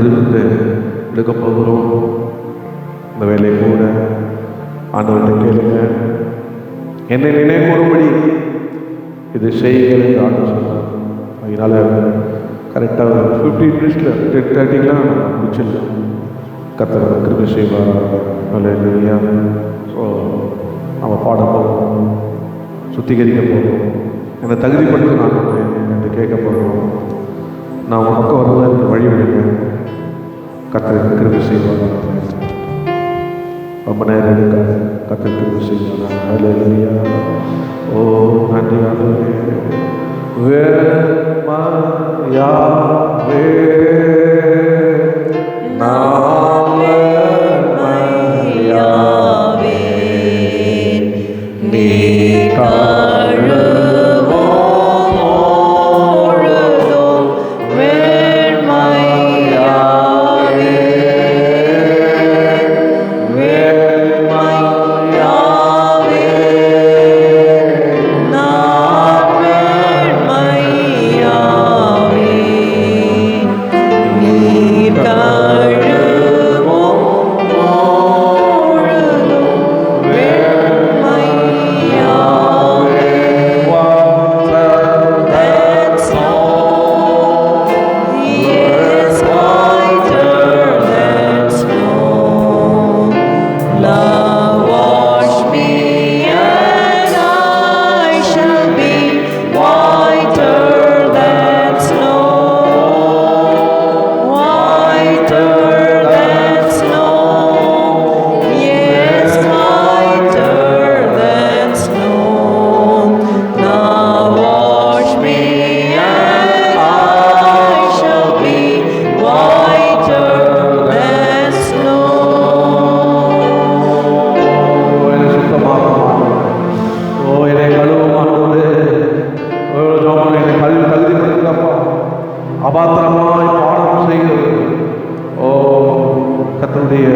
இருந்து எடுக்க போகிறோம். இந்த வேலை கூட ஆண்டவர்கிட்ட கேளுங்க. என்னை நினைவுறும்படி இது செய்யுங்கள் என்று ஆண்டவர் சொன்னார். அதனால கரெக்டாக 15 மினிட்ஸில் 10:30 முடிச்சிடலாம். கர்த்தர் கிருபை செய்வார். அல்லேலூயா. ஸோ நம்ம பாட போகிறோம், சுத்திகரிக்க போகிறோம், என்னை தகுதிப்படுத்த நான் என்று கேட்க போகிறோம். நான் உன் பக்கம் வருவதற்கு வழி விடுவேன். கர்த்தர் கிருபை செய்வார். ரொம்ப நேரம் இருக்காது. கர்த்தர் கிருபை செய்வார். அல்லேலூயா. ஓ நன்றி ஆண்டவரே. யாவே அபாத்திரமாய் பாடம் செய்கிறது. ஓ கர்த்தருடைய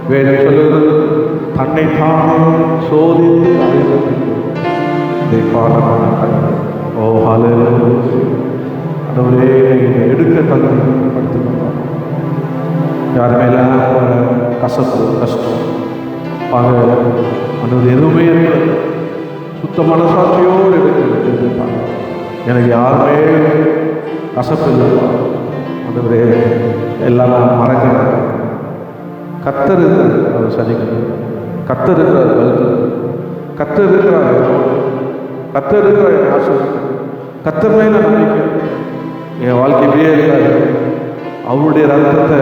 வேதம் சொல்லுகிறது, தன்னை தானே சோதித்து இதை பாடம். ஓ ஹல்லேலூயா. ஆண்டவரே எடுக்க தகுதிப்படுத்தணும். யார் மேல கசப்பு கஷ்டம் ஆக ஆண்டவர் எதுவுமே சுத்த மனசாட்சியோடு எடுக்க எனக்கு யாருமே கசப்பு இல்லை. ஆண்டவரே எல்லாம் நான் மறக்கிறேன். கர்த்தர் அவர் சரிங்க. கர்த்தர் இருக்கிறார் வலுத்து. கர்த்தர் இருக்கிறார். கர்த்தர் இருக்கிறார் என் ஆசை. கர்த்தர் மேல நம்பிக்கை. என் வாழ்க்கை இப்படியே இருக்காது. அவருடைய ரத்தத்தை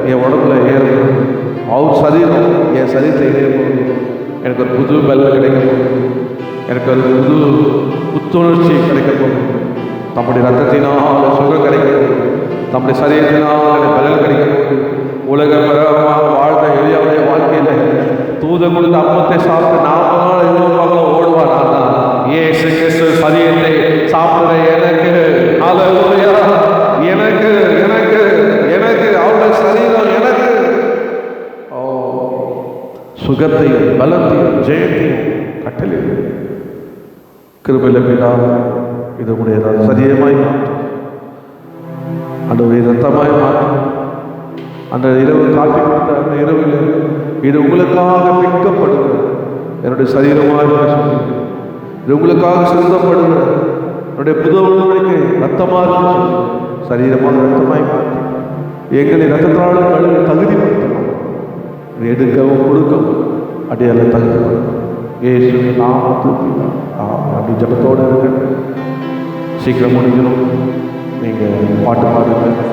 என் உடம்புல ஏறணும். அவர் சரீரம் என் சரீரத்தை ஏறணும். எனக்கு ஒரு புது பலம் கிடைக்கும். எனக்கு ஒரு புது புத்துணர்ச்சி கிடைக்க போகும். தம்முடைய ரத்தத்தினால் சுகம் கிடைக்கும். தம்முடைய சரீரத்தினால் எனக்கு பலன் கிடைக்கும். உலக வாழ்ந்த எளியாவுடைய வாழ்க்கையில் தூதம் கொடுத்த அப்பத்தை சாப்பிட்டு 40 நாள் இன்னொரு ஓடுவார். இயேசு கிறிஸ்து சரீரத்தை சாப்பிடுற எனக்கு அல்லேலூயா. எனக்கு எனக்கு எனக்கு அவருடைய சரீரம் எனக்கு சுகத்தையும் பலத்தையும் ஜெயத்தையும் கட்டளை கிருபையில பிதாவே இது உடைய சரீரமாய் மாற்றும். அந்த ரத்தமாய் மாற்றும். அந்த இரவு காட்டி கொடுத்த அந்த இரவில் இது உங்களுக்காக பிற்கப்படுகிறது. என்னுடைய சரீரமாய் இது உங்களுக்காக சிந்தப்படுகிற என்னுடைய புது உணவடிக்கை ரத்தமாக சரீரமாக ரத்தமாய் மாற்றி எங்களை ரத்தத்தாளர்களுக்கு தகுதிப்படுத்தணும். எடுக்கவும் கொடுக்கவும் அடியால தகுதிப்படுத்தணும். ஏசு நாமத்துக்கு அப்படி ஜபத்தோடு இருக்கு. சீக்கிரம் முடிஞ்சிடும். நீங்கள் பாட்டு பாடுங்க.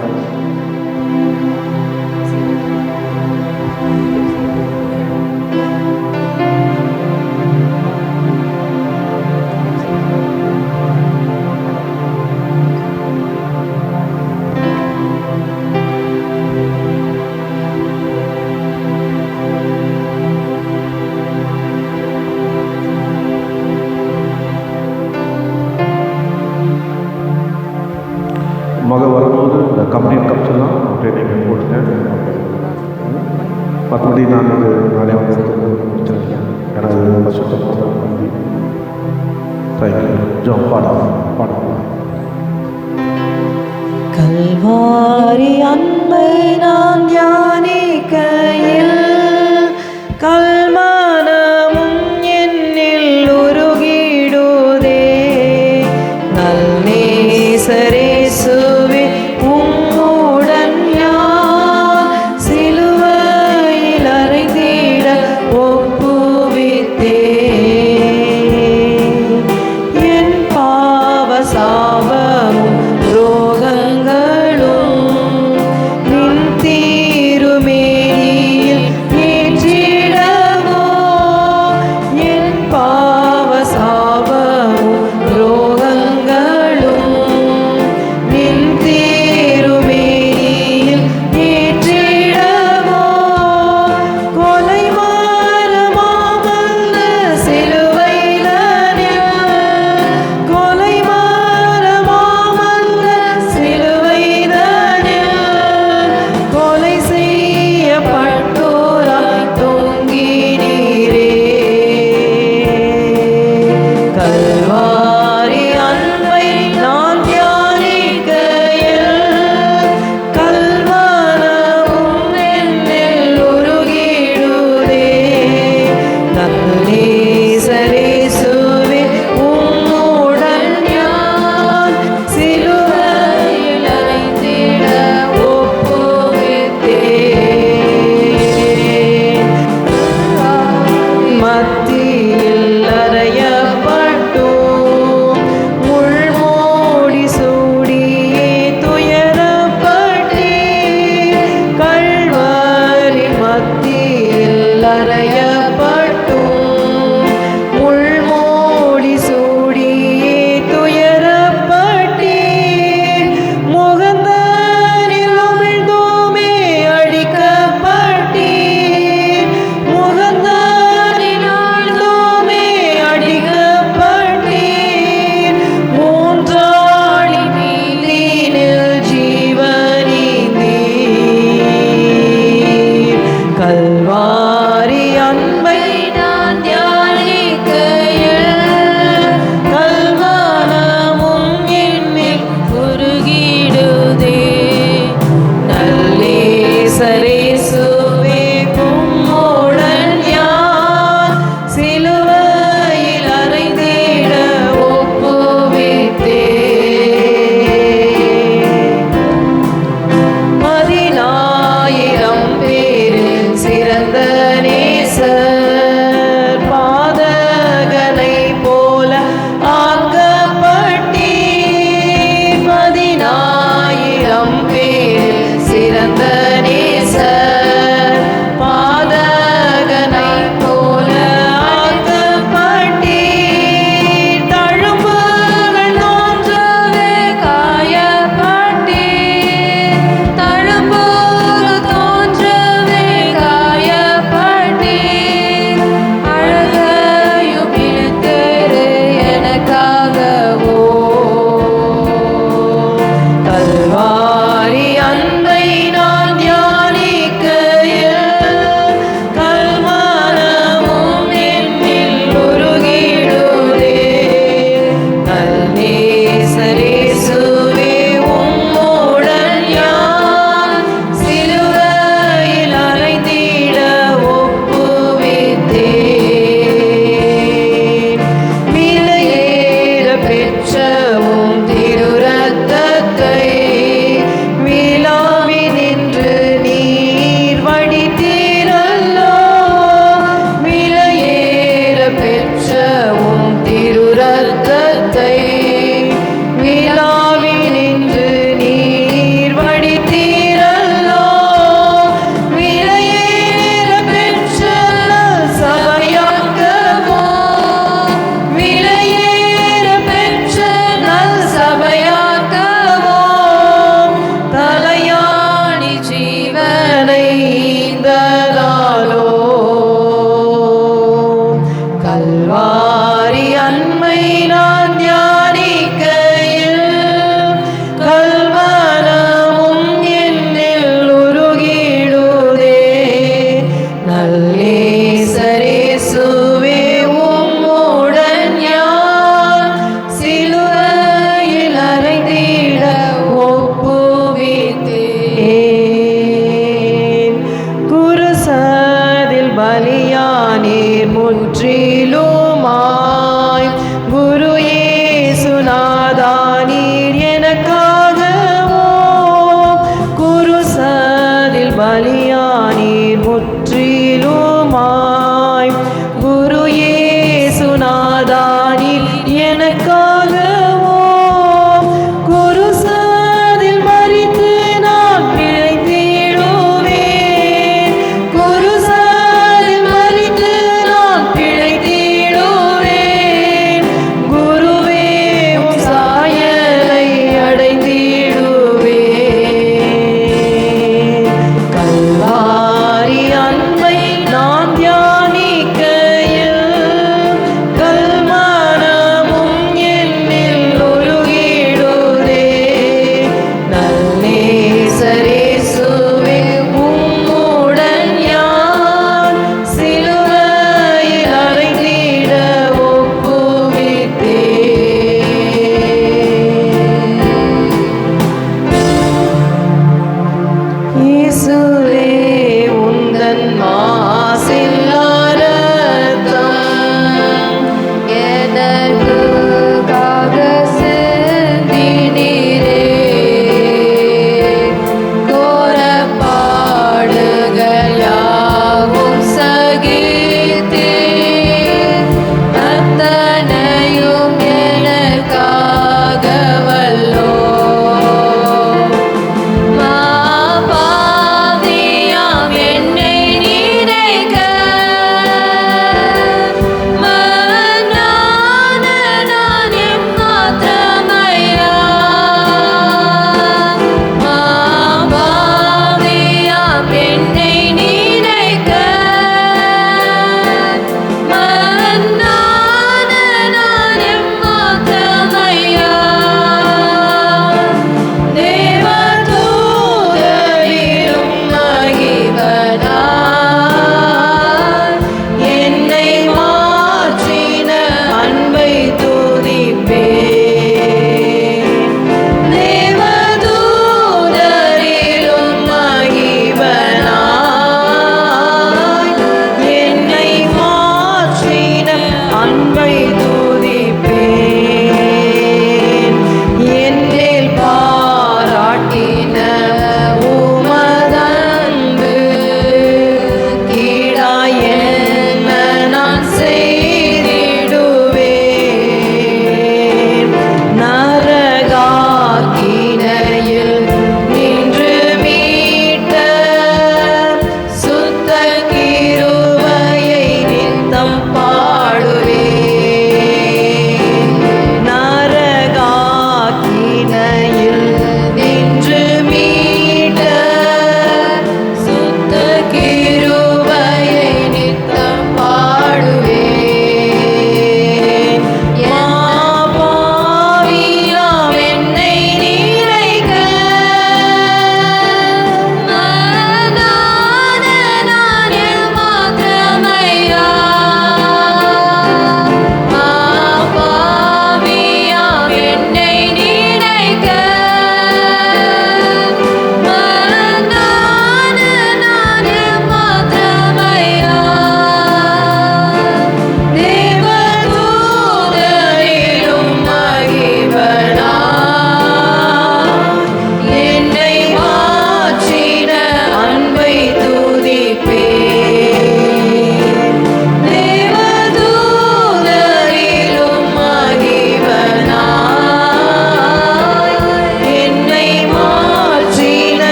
மக வரும்போது இந்த கம்ப்ளீட் கப்ஸ் எல்லாம் ட்ரைனிங் போட்டுட்டேன். மற்றபடி நான் நிறையா எனது பசுத்தமாக நம்பி தேங்க்யூ. பாடம் கல்வாரி அன்ப உம்மை நான் தியானிக்கையில் கல்மனமும் என்னில் உருகிடுதே. நல்லேசரேசுவே உம்முடன் யான் சிலுவையில் அறைந்திட ஒப்புவித்தேன். என் பாவ சாபமும் ரோகங்களும் நின் திருமேனியில் ஏற்றிடவோ. என் பாவ சாபமும் ரோகங்களும் நின் திருமேனியில் ஏற்றிடவோ. கொலை மரமாமல்ல சிலுவைதனில், கொலை மரமாமல்ல சிலுவைதனில் கொலை செய்யப்பட்டோராய் தொங்கினீரே. கல்வாரி அன்பை நான் தியானிக்கையில் கல்மனமும் என்னில் உருகிடுதே. நல்லேசரேசுவே உம்முடன் யான் சிலுவையில் அறைந்திட ஒப்புவித்தேன். மத்தியில் அறையப்பட்டோம், முள்மூடி சூடியே துயரப்பட்டீர். கல்வாரி மத்தியில் அறையப்பட்டோம், முள்மூடி சூடியே துயரப்பட்டீர். முகந்தனில் உமிழ்ந்தோமே அடிக்கப்பட்டீர். முகந்தனில் உமிழ்ந்தோமே அடிக்கப்பட்டீர். மூன்றாளி மீதினில் ஜீவனீந்தீர். கல்வாரி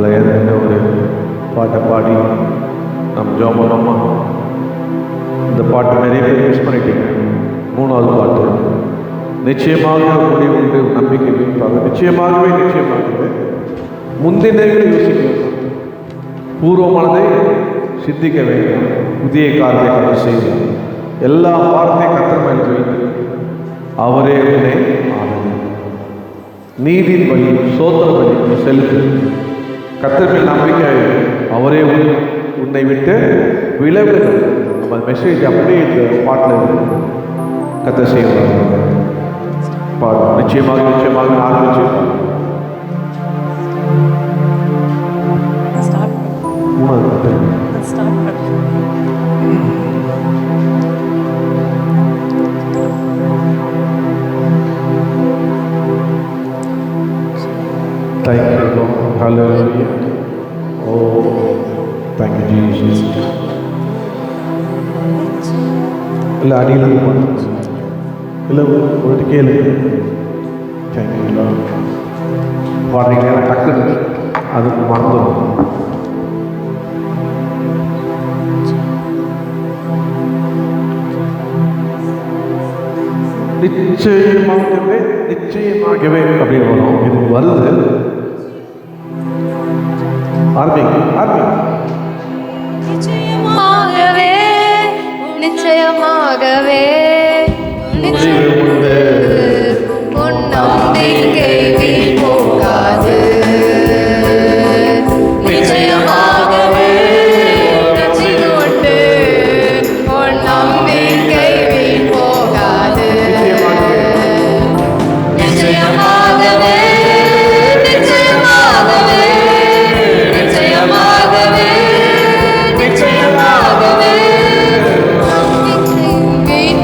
அதில் என்ன ஒரு பாட்டை பாடி நம்ம ஜெபம் பண்ணோமா? இந்த பாட்டு நிறைய பேர் மிஸ் பண்ணிட்டீங்க. 3வது பாட்டு, நிச்சயமாக முடிவு உண்டு நம்பிக்கை வைப்பாக. நிச்சயமாகவே முந்தினங்களை யோசிக்க, பூர்வமானதை சிந்திக்க வேண்டும். புதிய காரியத்தை கற்று செய்வோம். எல்லா வார்த்தையும் கர்த்தர் மேல் வைத்து அவரே உன்னை ஆனது நீதியின் வழி சோதர வழி செலுத்து. கர்த்தர் மேல் நம்பிக்கை, அவரே உன்னை விட்டு விலகு. நம்ம மெசேஜ் அப்படியே இந்த பாட்டில் கர்த்தர் செய்வாங்க. பாடு நிச்சயமாக ஆரம்பிச்சு 3வது பாட்டு. Thank you, Lord. Hallelujah. Oh, thank you, Jesus. இல்லை அடியில் இல்லை ஒரு கேளு. Thank you, Lord. பாடுறீங்களா? டக்குன்னு அதுக்கு மறந்துடும். நிச்சயமாகவே அப்படின்னு வரும். இது வருது. நிச்சயமாகவே உண்டு உன் நம்பிக்கை வீண் போகாது. நிச்சயமாகவே உண்டு உன் நம்பிக்கை வீண் போகாது. நிச்சயமாகவே நிச்சயமாகவே நிச்சயமாகவே நிச்சயமாகவே வீண்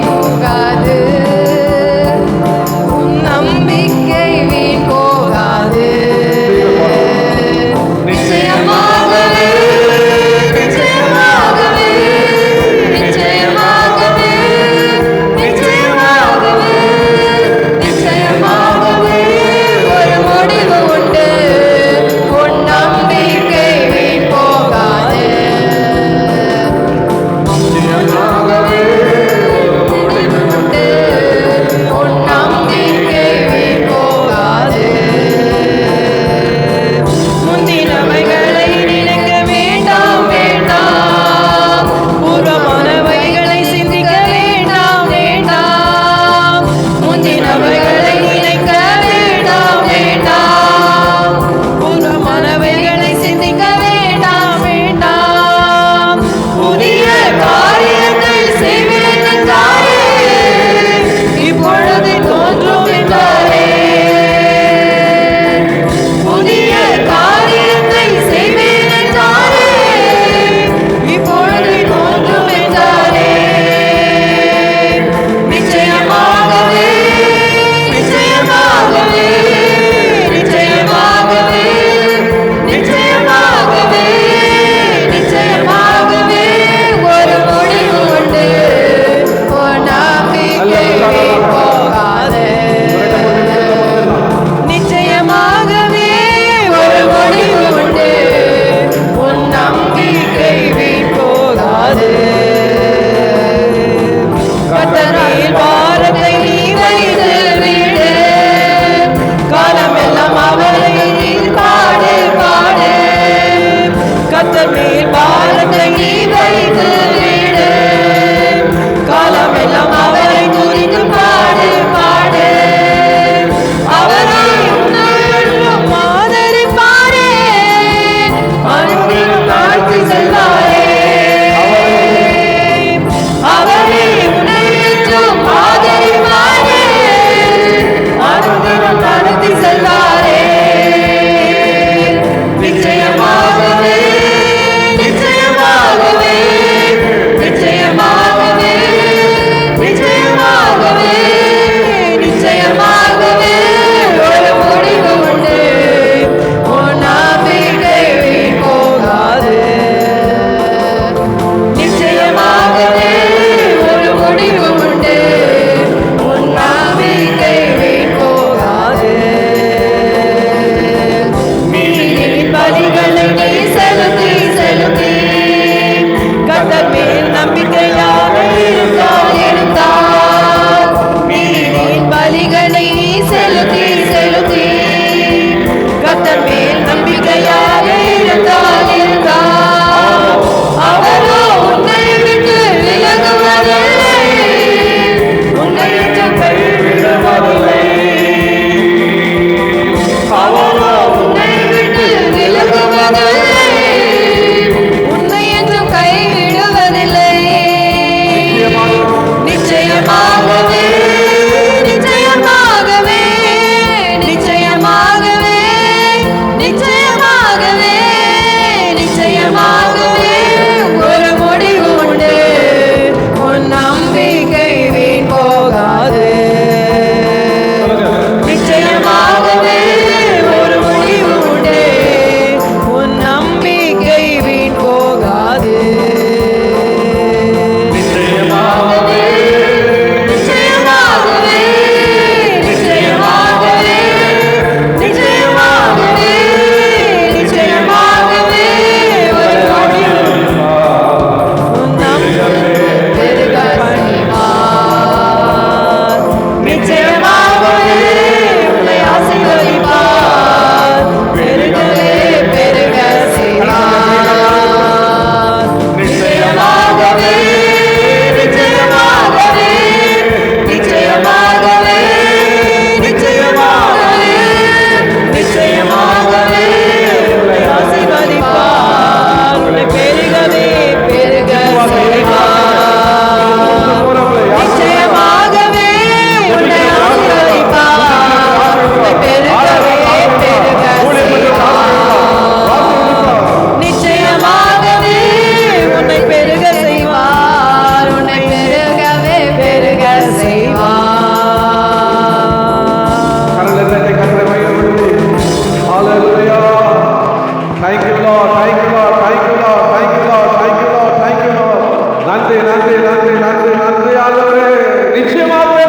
Lord, thank you Lord, thank you Lord, thank you Lord, thank you Lord, thank you Lord. நன்றி நன்றி நன்றி நன்றி நன்றி ஆண்டவரே. நிச்சயமாகவே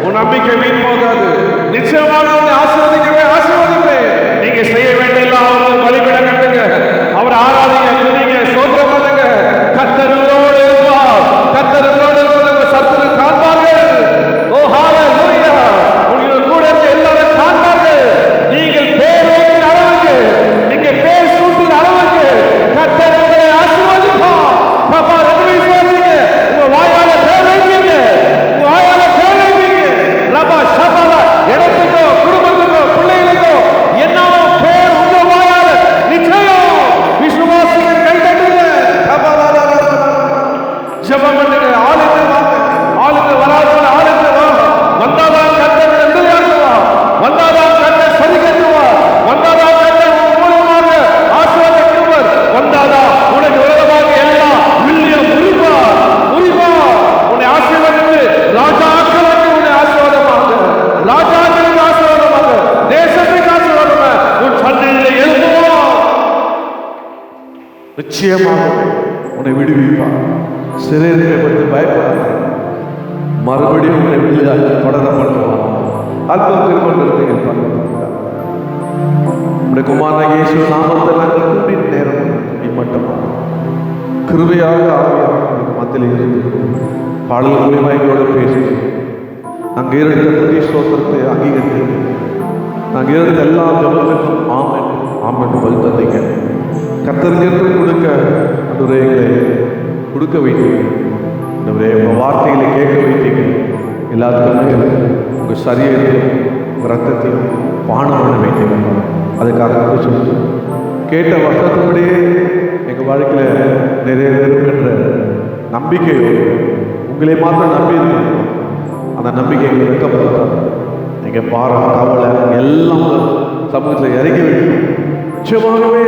உன் நம்பிக்கை வீண் போகாது. நிச்சயமாக உன்னை ஆசீர்வதிக்கிறேன், ஆசீர்வதிக்கிறேன். நீங்க செய்ய வேண்டிய எல்லாம் பலிபீடம் கட்டுங்க, அவர் ஆராதிங்க, துதிங்க, ஸ்தோத்திரம் பண்ணுங்க. கர்த்தர் உங்களோடு இருப்பார். கர்த்தர் உங்களோடு இருப்பதை சத்துரு காண்பார்கள். ஓ ஹalleluya. உங்கள் கூட இருக்க எல்லாரும் காண்பார்கள். நீங்கள் பேர் வைக்கிற அளவுக்கு, நீங்க பேர் சூட்டுற அளவுக்கு கர்த்தர் உங்களை ஆசீர்வதிப்பார். பாப்பா ரெண்டு விசுவாசிங்க, உங்க வாயால பேர் வைப்பீங்க, உங்க வாயால பேர் வைப்பீங்க. ரபா ஷபா இடத்துக்கோ குடும்பத்துக்கோ பிள்ளைகளுக்கோ என்னவோ பேர் உங்க வாயால நிச்சயம். விசுவாசிங்க, கை தட்டுங்க, ஜெபம் பண்ணுங்க. ஆளுக்கு வாங்க, ஆளுக்கு வராதவங்க ஆளுக்கு வா. வந்தாதான் கர்த்தர் நன்மையாக்குவா, வந்தாதான் கர்த்தர் சரி கட்டுவா, வந்தாதான் கர்த்தர் உன் மூலமாக ஆசீர்வதிக்கிறவர், வந்தாதான் உனக்கு விரோதமாக எல்லாம் வில்லியம் முறிவா உன்னை ஆசீர்வதித்து ராஜாக்களுக்கு உன்னை ஆசீர்வாதமாக, ராஜாக்களுக்கு ஆசீர்வாதமாக, தேசத்துக்கு ஆசீர்வாதமாக உன் சந்தையிலே எழுப்புவோம். நிச்சயமாக உன்னை விடுவிப்பார். சிறையை பற்றி பயப்படாத, மறுபடியும் உன்னை வெளியாக தொடர பண்ணுவார். அற்புதம் திருமணத்தில் பார்க்கிறார். உடைய குமாரன் இயேசு நாமத்தை நாங்கள் கூடிய நேரம் இம்மட்டமாக கிருபையாக ஆவியாக மத்தியில் இருந்து பாடல் மூலியமாக எங்களோட பேசி நாங்கள் இருந்த புதிய ஸ்தோத்திரத்தை அங்கீகரித்து நாங்கள் இருந்த எல்லா ஜபங்களுக்கும் ஆமென் ஆமென் பதில் தந்தீங்க. கர்த்தருக்கு கொடுக்க அந்த எங்களை கொடுக்க வைத்தீங்க. இந்த உங்கள் வார்த்தைகளை கேட்க வைத்தீங்க. எல்லாத்துக்குமே உங்கள் சரீரத்தையும் உங்கள் ரத்தத்தையும் பானம் பண்ண வைத்தீங்க. அதுக்காக சொல்லிட்டு கேட்ட வசனத்தினுடைய எங்கள் வாழ்க்கையில் நிறைவேறும் என்ற நம்பிக்கையோடு உங்களை மாத்திரம் நம்பி இருக்கணும். அந்த நம்பிக்கை எங்களை வைக்கப்படுத்தாது. நீங்கள் பாரம் கவலை எல்லாம் சமூகத்தில் இறங்கி வைக்கணும். நிச்சயமாகவே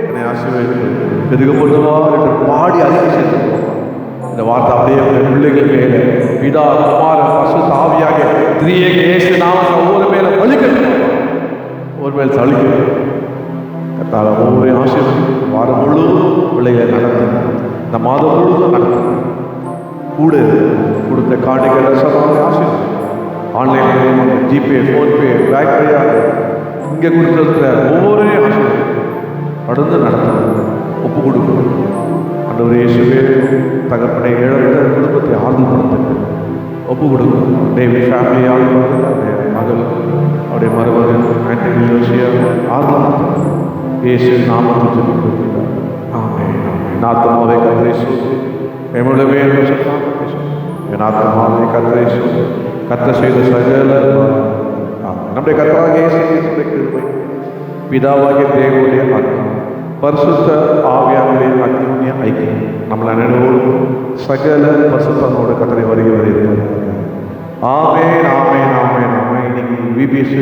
என்னை ஆசீர்வதித்து பெருக போதுவா என்று பாடி அறிக்கை செய்திருக்கோம். இந்த வார்த்தை அப்படியே உங்கள் பிள்ளைகள் மேலே பிதா குமார பசுத்த ஆவியாக திரியேக இயேசு நாமத்தில் ஒவ்வொரு மேலே வலிக்கணும், ஒவ்வொரு மேல் தளிக்கணும். கர்த்தாவே ஒவ்வொரு ஆசீர்வதிக்கும். வாரம் முழுவதும் பிள்ளைகளை நடத்தணும், இந்த மாதம் முழுவதும் நடத்தணும். கூட கொடுத்த காணிகள் ரசமாக ஆசீர்வதிக்கும். ஆன்லைன் மூலமாக ஜிபே, ஃபோன்பே, பேங்க் வழியாக இங்கே கொடுத்துருக்கிற ஒவ்வொரு ஆசீர்வதிக்கும். தொடர்ந்து நடத்தணும், ஒப்பு கொடுக்கணும். ஆண்டவரே இயேசுவே, தகப்பனை இழந்த குடும்பத்தை ஆறுதல் படுத்த ஒப்பு கொடுக்கணும். டேவிட் ஃபேமிலி ஆறுதல் படுத்த, அவருடைய மகள், அவருடைய மருமகன் ஆண்டனி யோசியா ஆறுதல் படுத்த இயேசு நாமத்தில் ஜெபிக்கிறோம். ஆமென். நாத்தமாவே கர்த்தரை ஸ்தோத்திரி. எம்முடைய என் ஆத்மாவை கர்த்தரை ஸ்தோத்திரி. கர்த்தர் செய்த சகல நம்முடைய கர்த்தராகிய இயேசு கிறிஸ்துவின் கிருபை, பிதாவாகிய தேவனுடைய அன்பு, பரிசுத்த ஆவியானுடைய அக்னியுடைய ஐக்கியம் நம்மளை அனைவரோடும் சகல பரிசுத்தமோட கர்த்தரை வருகை வரை. ஆமென் ஆமென் ஆமென் ஆமென். இன்னைக்கு விபிஎஸ்